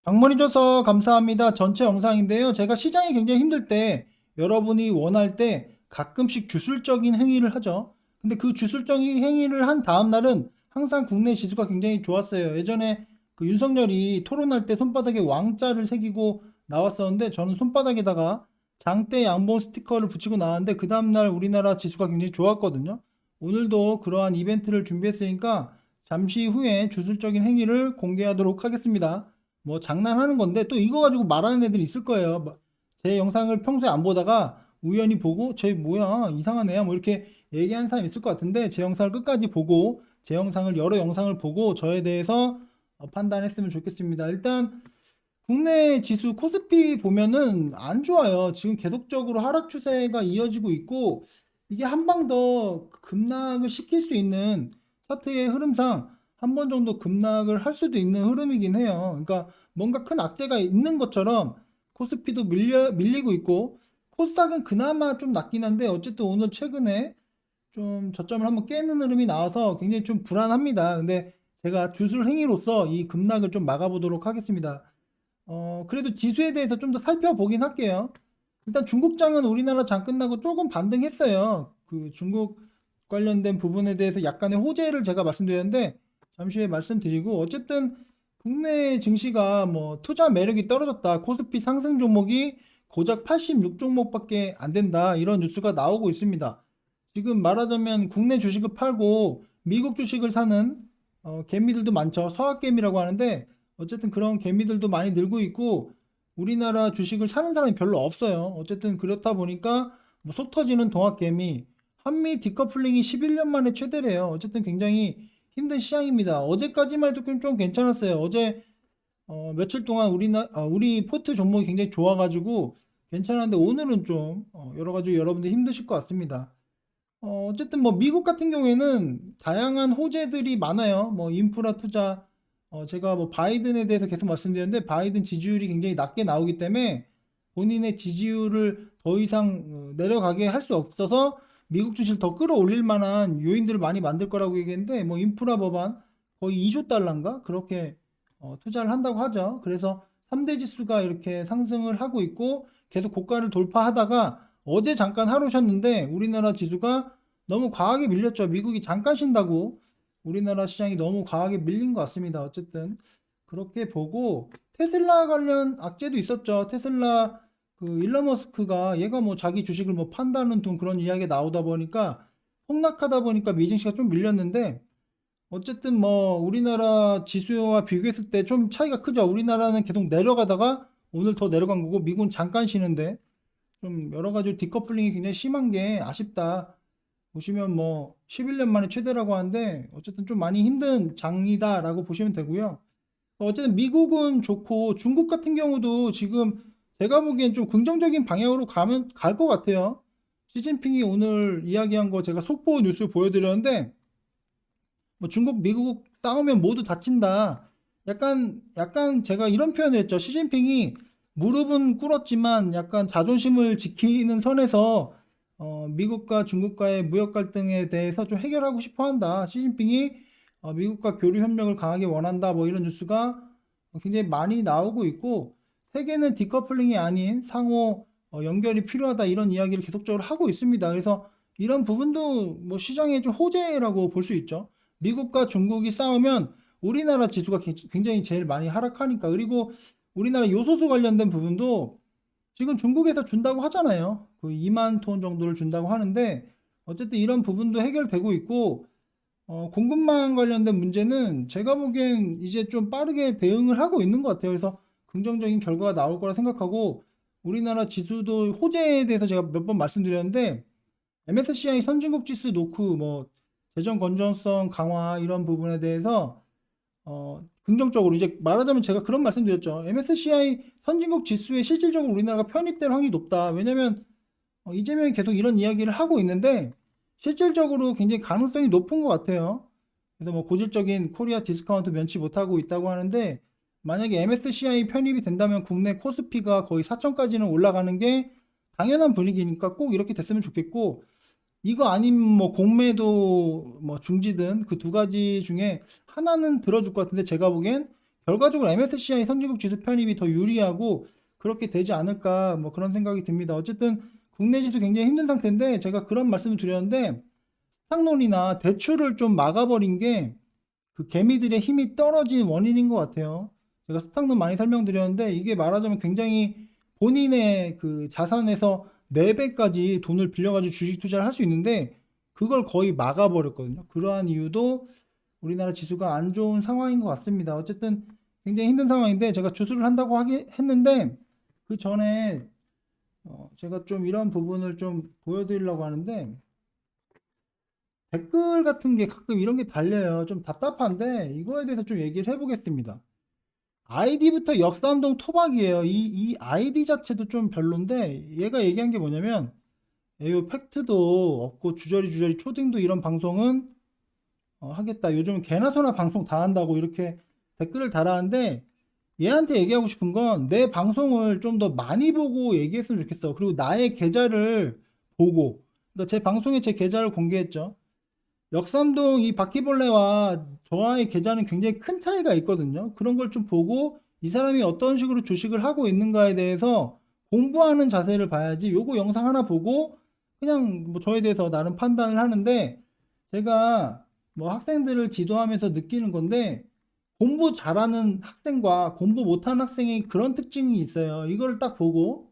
방문해줘서 감사합니다. 전체 영상인데요. 제가 시장이 굉장히 힘들 때 여러분이 원할 때 가끔씩 주술적인 행위를 하죠. 근데 그 주술적인 행위를 한 다음 날은 항상 국내 지수가 굉장히 좋았어요. 예전에 그 윤석열이 토론할 때 손바닥에 왕자를 새기고 나왔었는데 저는 손바닥에다가 장대 양봉 스티커를 붙이고 나왔는데 그 다음날 우리나라 지수가 굉장히 좋았거든요. 오늘도 그러한 이벤트를 준비했으니까 잠시 후에 주술적인 행위를 공개하도록 하겠습니다. 뭐 장난하는 건데 또 이거 가지고 말하는 애들이 있을 거예요. 제 영상을 평소에 안 보다가 우연히 보고 쟤 뭐야 이상한 애야 뭐 이렇게 얘기하는 사람이 있을 것 같은데 제 영상을 끝까지 보고 제 영상을 여러 영상을 보고 저에 대해서 판단했으면 좋겠습니다. 일단 국내 지수 코스피 보면은 안 좋아요. 지금 계속적으로 하락 추세가 이어지고 있고 이게 한 방 더 급락을 시킬 수 있는 차트의 흐름상 한 번 정도 급락을 할 수도 있는 흐름이긴 해요. 그러니까 뭔가 큰 악재가 있는 것처럼 코스피도 밀리고 있고 코스닥은 그나마 좀 낫긴 한데 어쨌든 오늘 최근에 좀 저점을 한번 깨는 흐름이 나와서 굉장히 좀 불안합니다. 근데 제가 주술 행위로서 이 급락을 좀 막아보도록 하겠습니다. 그래도 지수에 대해서 좀 더 살펴보긴 할게요. 일단 중국장은 우리나라 장 끝나고 조금 반등했어요. 그 중국 관련된 부분에 대해서 약간의 호재를 제가 말씀드렸는데 잠시 후에 말씀드리고 어쨌든 국내 증시가 뭐 투자 매력이 떨어졌다. 코스피 상승 종목이 고작 86 종목밖에 안 된다. 이런 뉴스가 나오고 있습니다. 지금 말하자면 국내 주식을 팔고 미국 주식을 사는 개미들도 많죠. 서학개미라고 하는데 어쨌든 그런 개미들도 많이 늘고 있고 우리나라 주식을 사는 사람이 별로 없어요. 어쨌든 그렇다 보니까 뭐속 터지는 동학개미, 한미 디커플링이 11년 만에 최대래요. 어쨌든 굉장히 힘든 시장입니다. 어제까지만 해도 좀 괜찮았어요. 어제 며칠 동안 우리 포트 종목이 굉장히 좋아가지고 괜찮았는데 오늘은 좀 여러 가지 여러분들 힘드실 것 같습니다. 어쨌든 뭐 미국 같은 경우에는 다양한 호재들이 많아요. 뭐 인프라 투자, 제가 뭐 바이든에 대해서 계속 말씀드렸는데 바이든 지지율이 굉장히 낮게 나오기 때문에 본인의 지지율을 더 이상 내려가게 할 수 없어서 미국 주식을 더 끌어올릴 만한 요인들을 많이 만들 거라고 얘기했는데 뭐 인프라 법안 거의 2조 달러인가 그렇게 투자를 한다고 하죠. 그래서 3대 지수가 이렇게 상승을 하고 있고 계속 고가를 돌파하다가 어제 잠깐 하루 쉬었는데 우리나라 지수가 너무 과하게 밀렸죠. 미국이 잠깐 쉰다고 우리나라 시장이 너무 과하게 밀린 것 같습니다. 어쨌든 그렇게 보고 테슬라 관련 악재도 있었죠. 테슬라 그 일론 머스크가 얘가 뭐 자기 주식을 뭐 판다는 둥 그런 이야기가 나오다 보니까 폭락하다 보니까 미증시가 좀 밀렸는데 어쨌든 뭐 우리나라 지수와 비교했을 때 좀 차이가 크죠. 우리나라는 계속 내려가다가 오늘 더 내려간 거고 미국은 잠깐 쉬는데 좀 여러 가지 디커플링이 굉장히 심한 게 아쉽다. 보시면 뭐 11년 만에 최대라고 하는데 어쨌든 좀 많이 힘든 장이다라고 보시면 되고요. 어쨌든 미국은 좋고 중국 같은 경우도 지금 제가 보기엔 좀 긍정적인 방향으로 가면 갈 것 같아요. 시진핑이 오늘 이야기한 거 제가 속보 뉴스 보여드렸는데 뭐 중국, 미국 싸우면 모두 다친다. 약간 제가 이런 표현을 했죠. 시진핑이 무릎은 꿇었지만 약간 자존심을 지키는 선에서 미국과 중국과의 무역 갈등에 대해서 좀 해결하고 싶어 한다. 시진핑이 미국과 교류 협력을 강하게 원한다. 뭐 이런 뉴스가 굉장히 많이 나오고 있고 세계는 디커플링이 아닌 상호 연결이 필요하다. 이런 이야기를 계속적으로 하고 있습니다. 그래서 이런 부분도 뭐 시장의 좀 호재라고 볼 수 있죠. 미국과 중국이 싸우면 우리나라 지수가 굉장히 제일 많이 하락하니까. 그리고 우리나라 요소수 관련된 부분도 지금 중국에서 준다고 하잖아요. 그 2만 톤 정도를 준다고 하는데 어쨌든 이런 부분도 해결되고 있고 공급망 관련된 문제는 제가 보기엔 이제 좀 빠르게 대응을 하고 있는 것 같아요. 그래서 긍정적인 결과가 나올 거라 생각하고 우리나라 지수도 호재에 대해서 제가 몇 번 말씀드렸는데 MSCI 선진국 지수 놓고 뭐 재정 건전성 강화 이런 부분에 대해서 긍정적으로 이제 말하자면 제가 그런 말씀드렸죠. MSCI 선진국 지수에 실질적으로 우리나라가 편입될 확률이 높다. 왜냐면 이재명이 계속 이런 이야기를 하고 있는데 실질적으로 굉장히 가능성이 높은 것 같아요. 그래서 뭐 고질적인 코리아 디스카운트 면치 못하고 있다고 하는데 만약에 MSCI 편입이 된다면 국내 코스피가 거의 4천까지는 올라가는 게 당연한 분위기니까 꼭 이렇게 됐으면 좋겠고 이거 아니면 뭐 공매도 뭐 중지든 그 두 가지 중에 하나는 들어줄 것 같은데 제가 보기엔 결과적으로 MSCI 선진국 지수 편입이 더 유리하고 그렇게 되지 않을까 뭐 그런 생각이 듭니다. 어쨌든 국내 지수 굉장히 힘든 상태인데 제가 그런 말씀을 드렸는데 스탁론이나 대출을 좀 막아버린 게 그 개미들의 힘이 떨어진 원인인 것 같아요. 제가 스탁론 많이 설명드렸는데 이게 말하자면 굉장히 본인의 그 자산에서 4배까지 돈을 빌려가지고 주식 투자를 할 수 있는데 그걸 거의 막아버렸거든요. 그러한 이유도 우리나라 지수가 안 좋은 상황인 것 같습니다. 어쨌든 굉장히 힘든 상황인데 제가 주술을 한다고 했는데 그 전에 제가 좀 이런 부분을 좀 보여드리려고 하는데 댓글 같은 게 가끔 이런 게 달려요. 좀 답답한데 이거에 대해서 좀 얘기를 해보겠습니다. 아이디부터 역삼동 토박이에요. 이 아이디 자체도 좀 별론데 얘가 얘기한 게 뭐냐면 이 팩트도 없고 주저리 초딩도 이런 방송은 하겠다. 요즘 개나 소나 방송 다 한다고 이렇게 댓글을 달았는데 얘한테 얘기하고 싶은 건 내 방송을 좀 더 많이 보고 얘기했으면 좋겠어. 그리고 나의 계좌를 보고 그러니까 제 방송에 제 계좌를 공개했죠. 역삼동 이 바퀴벌레와 저와의 계좌는 굉장히 큰 차이가 있거든요. 그런 걸 좀 보고 이 사람이 어떤 식으로 주식을 하고 있는가에 대해서 공부하는 자세를 봐야지 요거 영상 하나 보고 그냥 뭐 저에 대해서 나름 판단을 하는데 제가 뭐 학생들을 지도하면서 느끼는 건데 공부 잘하는 학생과 공부 못하는 학생이 그런 특징이 있어요. 이걸 딱 보고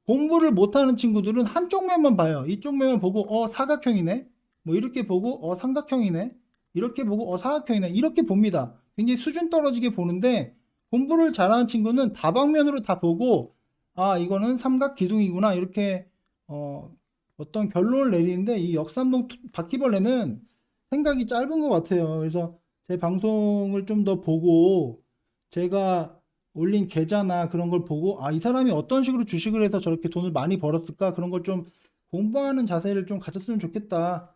공부를 못하는 친구들은 한쪽 면만 봐요. 이쪽 면만 보고 사각형이네. 뭐 이렇게 보고 삼각형이네. 이렇게 보고 사각형이네. 이렇게 봅니다. 굉장히 수준 떨어지게 보는데 공부를 잘하는 친구는 다방면으로 다 보고 이거는 삼각 기둥이구나. 이렇게 어떤 결론을 내리는데 이 역삼동 바퀴벌레는 생각이 짧은 것 같아요. 그래서 제 방송을 좀 더 보고 제가 올린 계좌나 그런 걸 보고 이 사람이 어떤 식으로 주식을 해서 저렇게 돈을 많이 벌었을까 그런 걸 좀 공부하는 자세를 좀 가졌으면 좋겠다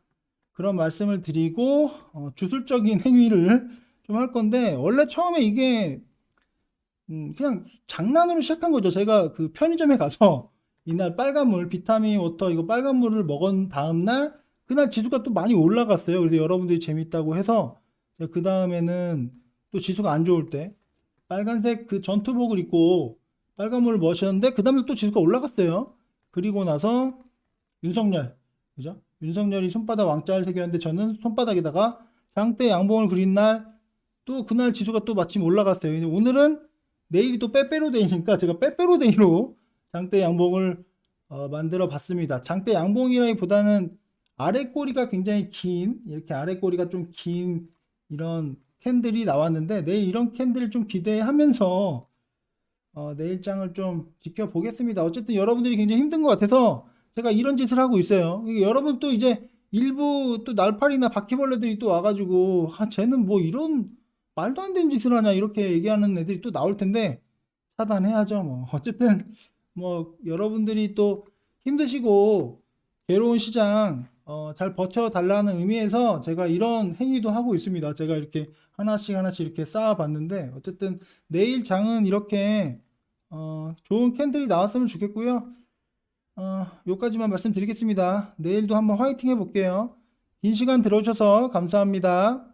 그런 말씀을 드리고 주술적인 행위를 좀 할 건데 원래 처음에 이게 그냥 장난으로 시작한 거죠. 제가 그 편의점에 가서 이날 빨간물 비타민 워터 이거 빨간물을 먹은 다음날 그날 지수가 또 많이 올라갔어요. 그래서 여러분들이 재밌다고 해서 그 다음에는 또 지수가 안 좋을 때 빨간색 그 전투복을 입고 빨간물을 마셨는데 그 다음에 또 지수가 올라갔어요. 그리고 나서 윤석열, 그죠? 윤석열이 손바닥 왕자를 새겼는데 저는 손바닥에다가 장대 양봉을 그린 날 또 그날 지수가 또 마침 올라갔어요. 오늘은 내일이 또 빼빼로데이니까 제가 빼빼로데이로 장대 양봉을 만들어 봤습니다. 장대 양봉이라기보다는 아래 꼬리가 굉장히 긴 이렇게 아래 꼬리가 좀 긴 이런 캔들이 나왔는데 내일 이런 캔들을 좀 기대하면서 내일장을 좀 지켜보겠습니다. 어쨌든 여러분들이 굉장히 힘든 것 같아서 제가 이런 짓을 하고 있어요. 여러분 또 이제 일부 또 날파리나 바퀴벌레들이 또 와가지고 쟤는 뭐 이런 말도 안 되는 짓을 하냐 이렇게 얘기하는 애들이 또 나올 텐데 차단해야죠. 뭐 어쨌든 뭐 여러분들이 또 힘드시고 괴로운 시장 잘 버텨달라는 의미에서 제가 이런 행위도 하고 있습니다. 제가 이렇게 하나씩 이렇게 쌓아봤는데 어쨌든 내일 장은 이렇게 좋은 캔들이 나왔으면 좋겠고요. 요까지만 말씀드리겠습니다. 내일도 한번 화이팅 해볼게요. 긴 시간 들어주셔서 감사합니다.